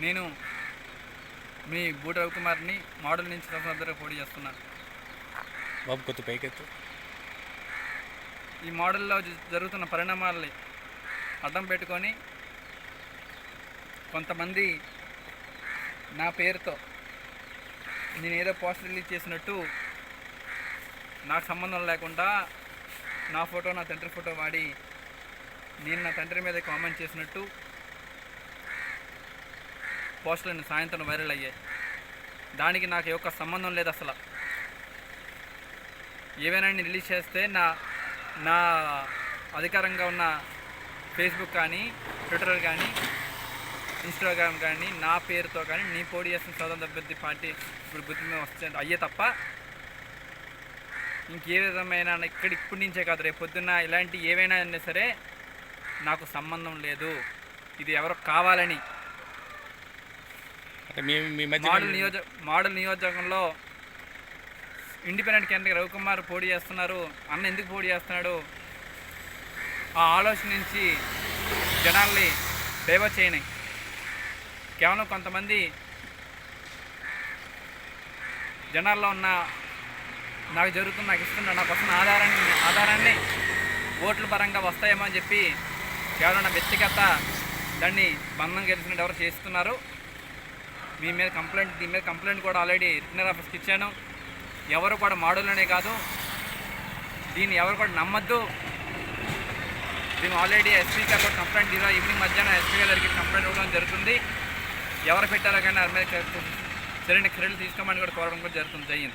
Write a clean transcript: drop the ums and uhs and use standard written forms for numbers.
నేను మీ బూట రవికుమార్ని మోడల్ నుంచి సంవత్సరం పోటీ చేస్తున్నాను. బాబు కొత్త పైకెత్తు. ఈ మోడల్లో జరుగుతున్న పరిణామాలని అడ్డం పెట్టుకొని కొంతమంది నా పేరుతో నేను ఏదో పోస్టర్ రిలీజ్ చేసినట్టు నాకు సంబంధం లేకుండా నా ఫోటో నా తండ్రి ఫోటో వాడి నేను నా తండ్రి మీద కామెంట్ చేసినట్టు పోస్టర్లను సాయంత్రం వైరల్ అయ్యాయి. దానికి నాకు ఏ ఒక్క సంబంధం లేదు. అసలు ఏవైనా రిలీజ్ చేస్తే నా అధికారంగా ఉన్న ఫేస్బుక్ కానీ ట్విట్టర్ కానీ ఇన్స్టాగ్రామ్ కానీ నా పేరుతో కానీ నీ పోటీ చేస్తున్న స్వతంత్ర అభ్యర్థి పార్టీ ఇప్పుడు గుర్తు మీద వస్తే అయ్యే తప్ప ఇంకే విధమైన ఇప్పటి నుంచే కాదు రేపు పొద్దున్న ఇలాంటి ఏవైనా అయినా సరే నాకు సంబంధం లేదు. ఇది ఎవరో కావాలని మోడల్ నియోజకవర్గంలో ఇండిపెండెంట్ క్యాండిడేట్ రవికుమార్ పోటీ చేస్తున్నారు. అన్న ఎందుకు పోటీ చేస్తున్నాడు ఆ ఆలోచన నుంచి జనాల్ని డైవర్ట్ చేయని కేవలం కొంతమంది జనాల్లో ఉన్న నాకు ఇస్తున్న నాకు వస్తున్న ఆధారాన్ని ఓట్ల పరంగా వస్తాయేమో అని చెప్పి కేవలం నా వ్యక్తిగత దాన్ని బంధం గెలిచినట్టు ఎవరు చేస్తున్నారు. దీని మీద కంప్లైంట్ కూడా ఆల్రెడీ రిటర్నర్ ఆఫీస్కి ఇచ్చాను. ఎవరు కూడా మోడల్లోనే కాదు, దీన్ని ఎవరు కూడా నమ్మద్దు. దీన్ని ఆల్రెడీ ఎస్పీ గారు కూడా కంప్లైంట్ ఈవినింగ్ మధ్యాహ్నం ఎస్పీ గారికి కంప్లైంట్ ఇవ్వడం జరుగుతుంది. ఎవరు పెట్టారో కానీ దాని మీద సరైన చర్యలు తీసుకోమని కూడా కోరడం కూడా జరిగింది.